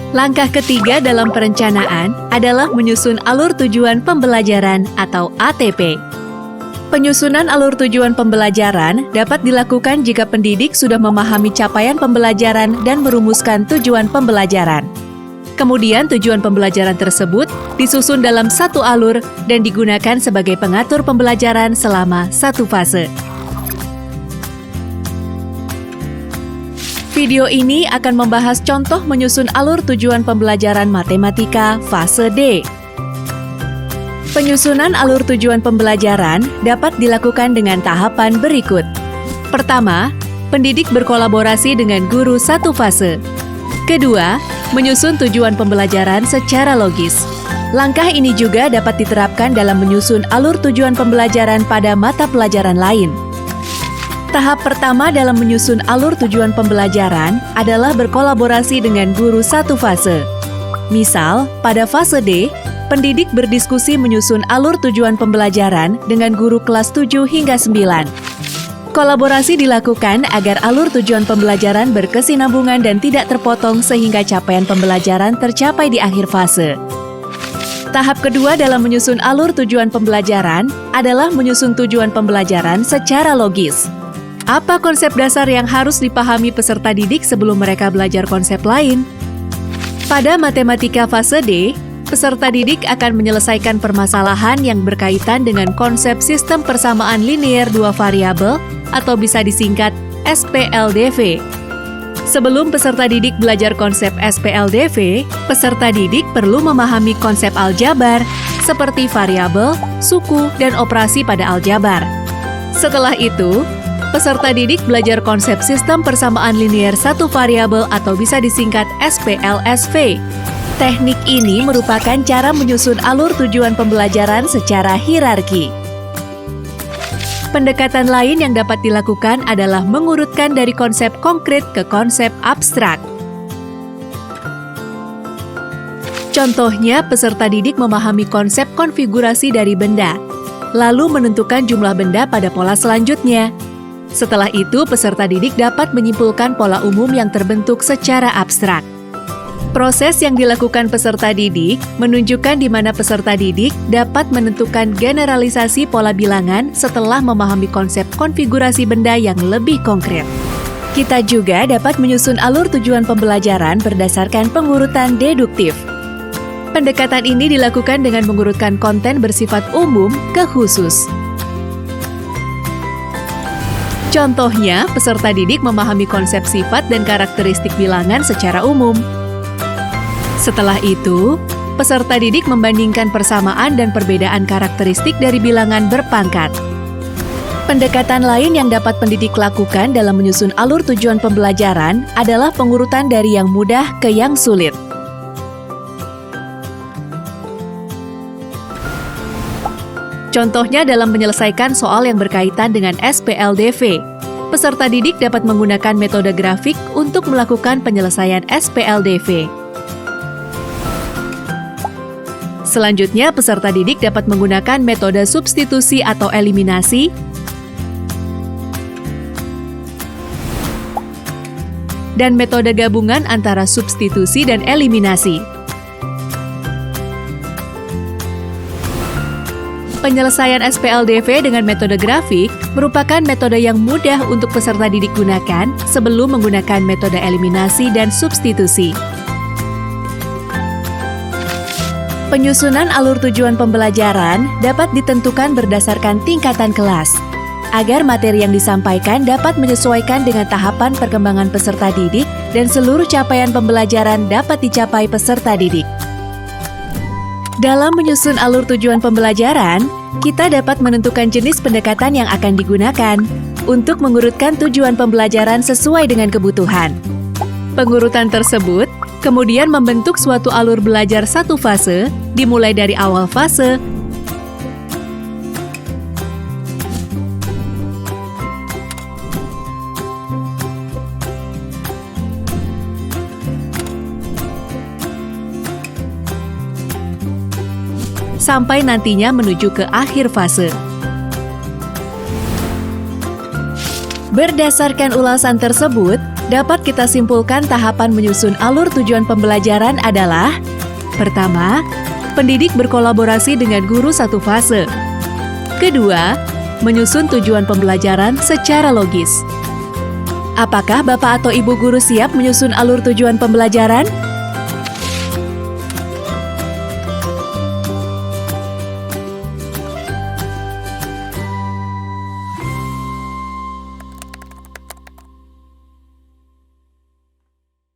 Langkah ketiga dalam perencanaan adalah menyusun alur tujuan pembelajaran atau ATP. Penyusunan alur tujuan pembelajaran dapat dilakukan jika pendidik sudah memahami capaian pembelajaran dan merumuskan tujuan pembelajaran. Kemudian tujuan pembelajaran tersebut disusun dalam satu alur dan digunakan sebagai pengatur pembelajaran selama satu fase. Video ini akan membahas contoh menyusun alur tujuan pembelajaran matematika fase D. Penyusunan alur tujuan pembelajaran dapat dilakukan dengan tahapan berikut. Pertama, pendidik berkolaborasi dengan guru satu fase. Kedua, menyusun tujuan pembelajaran secara logis. Langkah ini juga dapat diterapkan dalam menyusun alur tujuan pembelajaran pada mata pelajaran lain. Tahap pertama dalam menyusun alur tujuan pembelajaran adalah berkolaborasi dengan guru satu fase. Misal, pada fase D, pendidik berdiskusi menyusun alur tujuan pembelajaran dengan guru kelas 7 hingga 9. Kolaborasi dilakukan agar alur tujuan pembelajaran berkesinambungan dan tidak terpotong sehingga capaian pembelajaran tercapai di akhir fase. Tahap kedua dalam menyusun alur tujuan pembelajaran adalah menyusun tujuan pembelajaran secara logis. Apa konsep dasar yang harus dipahami peserta didik sebelum mereka belajar konsep lain? Pada matematika fase D, peserta didik akan menyelesaikan permasalahan yang berkaitan dengan konsep sistem persamaan linier dua variabel atau bisa disingkat SPLDV. Sebelum peserta didik belajar konsep SPLDV, peserta didik perlu memahami konsep aljabar seperti variabel, suku, dan operasi pada aljabar. Setelah itu, peserta didik belajar konsep sistem persamaan linier satu variabel atau bisa disingkat SPLSV. Teknik ini merupakan cara menyusun alur tujuan pembelajaran secara hierarki. Pendekatan lain yang dapat dilakukan adalah mengurutkan dari konsep konkret ke konsep abstrak. Contohnya, peserta didik memahami konsep konfigurasi dari benda, lalu menentukan jumlah benda pada pola selanjutnya. Setelah itu, peserta didik dapat menyimpulkan pola umum yang terbentuk secara abstrak. Proses yang dilakukan peserta didik menunjukkan di mana peserta didik dapat menentukan generalisasi pola bilangan setelah memahami konsep konfigurasi benda yang lebih konkret. Kita juga dapat menyusun alur tujuan pembelajaran berdasarkan pengurutan deduktif. Pendekatan ini dilakukan dengan mengurutkan konten bersifat umum ke khusus. Contohnya, peserta didik memahami konsep sifat dan karakteristik bilangan secara umum. Setelah itu, peserta didik membandingkan persamaan dan perbedaan karakteristik dari bilangan berpangkat. Pendekatan lain yang dapat pendidik lakukan dalam menyusun alur tujuan pembelajaran adalah pengurutan dari yang mudah ke yang sulit. Contohnya dalam menyelesaikan soal yang berkaitan dengan SPLDV. Peserta didik dapat menggunakan metode grafik untuk melakukan penyelesaian SPLDV. Selanjutnya, peserta didik dapat menggunakan metode substitusi atau eliminasi, dan metode gabungan antara substitusi dan eliminasi. Penyelesaian SPLDV dengan metode grafik merupakan metode yang mudah untuk peserta didik gunakan sebelum menggunakan metode eliminasi dan substitusi. Penyusunan alur tujuan pembelajaran dapat ditentukan berdasarkan tingkatan kelas, agar materi yang disampaikan dapat menyesuaikan dengan tahapan perkembangan peserta didik dan seluruh capaian pembelajaran dapat dicapai peserta didik. Dalam menyusun alur tujuan pembelajaran, kita dapat menentukan jenis pendekatan yang akan digunakan untuk mengurutkan tujuan pembelajaran sesuai dengan kebutuhan. Pengurutan tersebut kemudian membentuk suatu alur belajar satu fase, dimulai dari awal fase, sampai nantinya menuju ke akhir fase. Berdasarkan ulasan tersebut, dapat kita simpulkan tahapan menyusun alur tujuan pembelajaran adalah: pertama, pendidik berkolaborasi dengan guru satu fase. Kedua, menyusun tujuan pembelajaran secara logis. Apakah Bapak atau Ibu guru siap menyusun alur tujuan pembelajaran?